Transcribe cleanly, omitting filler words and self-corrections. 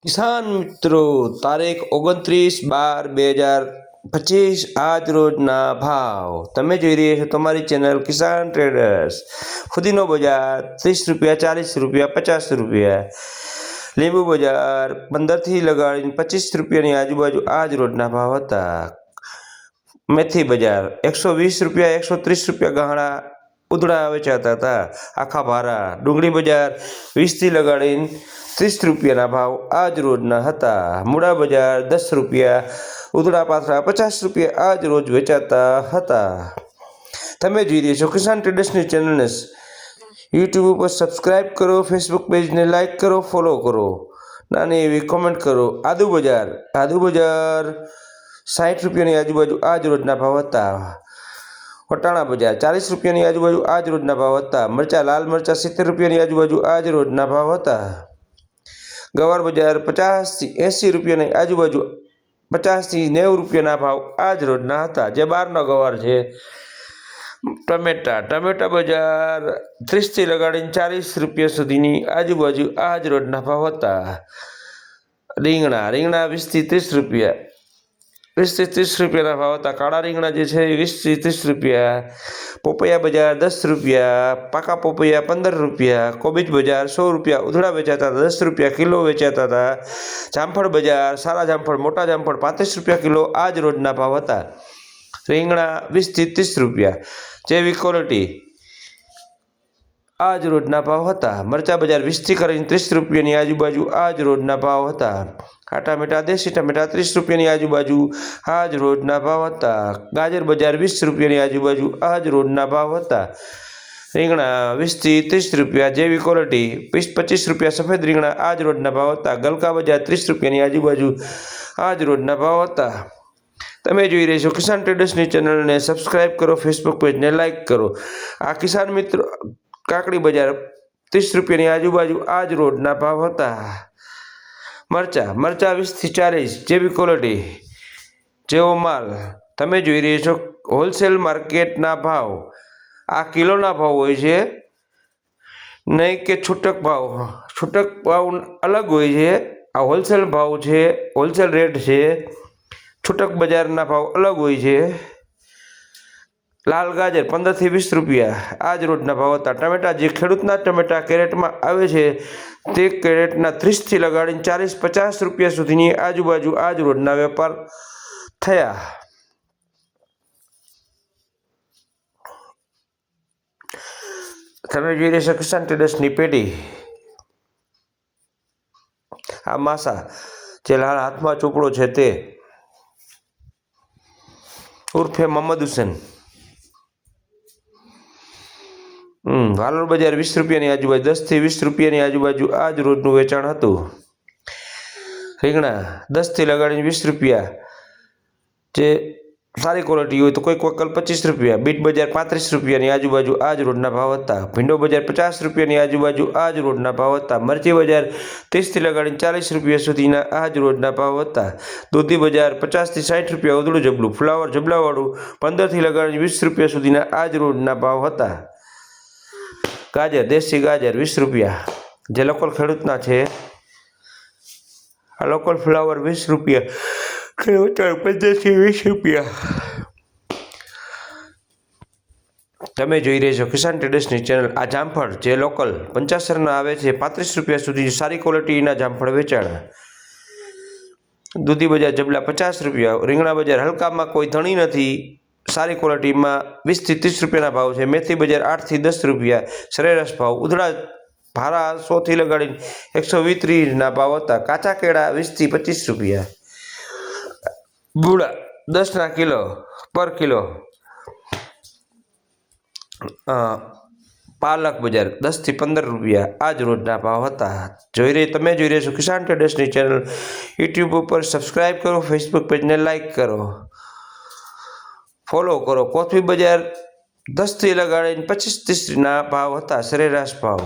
કિસાન મિત્રો, તારીખ 29/12/2025 આજ રોજના ભાવ તમે જોઈ રહ્યા છો તમારી ચેનલ કિસાન ટ્રેડર્સ। ફુદીનો બજાર 30 રૂપિયા, 40 રૂપિયા, 50 રૂપિયા। લીંબુ બજાર 15 થી લગાડીને 25 રૂપિયાની આજુબાજુ આજ રોજના ભાવ હતા। મેથી બજાર 120 રૂપિયા, 130 રૂપિયા ગાહડા ઉધડા વેચાતા હતા આખા ભારા। ડુંગળી બજાર 20 થી લગાડીને 30 રૂપિયાના ભાવ આજ રોજના હતા। મૂળા બજાર 10 રૂપિયા, ઉધડા પાથરા 50 રૂપિયા આજ રોજ વેચાતા હતા। તમે જોઈ રહ્યા છો કિસાન ટ્રેડર્સની ચેનલને યુટ્યુબ ઉપર સબસ્ક્રાઇબ કરો, ફેસબુક પેજને લાઇક કરો, ફોલો કરો, નાની એવી કોમેન્ટ કરો। આદુ બજાર 60 રૂપિયાની આજુબાજુ આજ રોજના ભાવ હતા। વટાણા બજાર 40 રૂપિયાની આજુબાજુ આજ રોજના ભાવ હતા। મરચા લાલ મરચા 70 રૂપિયાની આજુબાજુ આજ રોજના ભાવ હતા। ગવાર બજાર 50 થી 80 રૂપિયાની આજુબાજુ, 50 થી 90 રૂપિયાના ભાવ આજ રોજના હતા। જે બહારનો ગવાર છે। ટમેટા બજાર 30 થી લગાડીને 40 રૂપિયા સુધીની આજુબાજુ આજ રોજના ભાવ હતા। રીંગણા 20 થી 30 રૂપિયા, 20 થી 30 રૂપિયાના ભાવ હતા। કાળા રીંગણા જે છે 20 થી 30 રૂપિયા। પોપૈયા બજાર 10 રૂપિયા, પાકા પોપૈયા 15 રૂપિયા। કોબીજ બજાર 100 રૂપિયા, ઉધડા વેચાતા 10 રૂપિયા કિલો વેચાતા હતા। જામફળ બજાર સારા જામફળ, મોટા જામફળ 35 રૂપિયા કિલો આજ રોજના ભાવ હતા। રીંગણા 20 થી 30 રૂપિયા, જેવી ક્વોલિટી આજ રોજના ભાવ હતા। મરચા બજાર 20 થી કરીને 30 રૂપિયાની આજુબાજુ આજ રોજના ભાવ હતા। ટમેટા દેશી ટમેટા 30 રૂપિયાની આજુબાજુ આજ રોજના ભાવ હતા। ગાજર બજાર 20 રૂપિયાની આજુબાજુ આજ રોજના ભાવ હતા। રીંગણા 20 થી 30 રૂપિયા, જેવી ક્વોલિટી 20-25 રૂપિયા સફેદ રીંગણા આજ રોજના ભાવ હતા। ગલકા બજાર 30 રૂપિયાની આજુબાજુ આજ રોજના ભાવ હતા। તમે જોઈ રહ્યા છો કિસાન ટ્રેડર્સની ચેનલને સબસ્ક્રાઇબ કરો, ફેસબુક પેજને લાઇક કરો। આ કિસાન મિત્રો કાકડી બજાર 30 રૂપિયાની આજુબાજુ આજ રોજના ભાવ હતા। મરચા 20 થી 40, જેવી ક્વોલિટી જેવો માલ તમે જોઈ રહ્યા છો હોલસેલ માર્કેટના ભાવ। આ કિલોના ભાવ હોય છે, નહીં કે છૂટક ભાવ। છૂટક ભાવ અલગ હોય છે, આ હોલસેલ ભાવ છે, હોલસેલ રેટ છે। છૂટક બજારના ભાવ અલગ હોય છે। લાલ ગાજર 15 થી 20 રૂપિયા આજ રોજના ભાવ હતા। ટમેટા જે ખેડૂતના ટમેટા કેરેટમાં આવે છે તે કેરેટના 30 થી લગાડીને 40-50 રૂપિયા સુધીની આજુબાજુ આજ રોજના વેપાર થયા। તમે જોઈ રહ્યા છો કિસાન ટ્રેડર્સની પેઢી। આ માસા જે લાલ હાથમાં ચોપડો છે તે ઉર્ફે મોહમ્મદ હુસેન। વાલોડ બજાર 20 રૂપિયાની આજુબાજુ, 10 થી 20 રૂપિયાની આજુબાજુ આજ રોજનું વેચાણ હતું। રીંગણા 10 થી લગાડીને 20 રૂપિયા, જે સારી ક્વોલિટી હોય તો કોઈક વકલ 25 રૂપિયા। બીટ બજાર 35 રૂપિયાની આજુબાજુ આજ રોજના ભાવ હતા। ભીંડો બજાર 50 રૂપિયાની આજુબાજુ આજ રોજના ભાવ હતા। મરચી બજાર 30 થી લગાડીને 40 રૂપિયા સુધીના આજ રોજના ભાવ હતા। દૂધી બજાર 50 થી 60 રૂપિયા ઉધડું જબલું, ફ્લાવર જબલાવાળું 15 થી લગાડીને 20 રૂપિયા સુધીના આજ રોજના ભાવ હતા। ગાજર દેશી ગાજર 20 રૂપિયા, જે લોકલ ખેડૂતના છે। આ લોકલ ફ્લાવર 20 રૂપિયા, 15 થી 20 રૂપિયા। તમે જોઈ રહ્યા છો કિસાન ટ્રેડર્સની ચેનલ। આ જામફળ જે લોકલ 50 આવે છે 35 રૂપિયા સુધી સારી ક્વોલિટીના જામફળ વેચાણા। દૂધી બજાર જબલા 50 રૂપિયા। રીંગણા બજાર હલકામાં કોઈ ધણી નથી, સારી ક્વોલિટીમાં 20 થી 30 રૂપિયાના ભાવ છે। મેથી બજાર 8 થી 10 રૂપિયા સરેરાશ ભાવ। ઉધડા ભારા 100 થી લગાડીને 120-30ના ભાવ હતા। કાચા કેળા 20 થી 25 રૂપિયા। બુડા 10 કિલો પર કિલો। પાલક બજાર 10 થી 15 રૂપિયા આજ રોજના ભાવ હતા। તમે જોઈ રહ્યા છો કિસાન ટ્રેડર્સની ચેનલ। યુટ્યુબ ઉપર સબસ્ક્રાઇબ કરો, ફેસબુક પેજને લાઇક કરો, ફોલો કરો। કોથમીર બજાર 10 થી લગાડીને 25-30ના ભાવ હતા સરેરાશ ભાવ।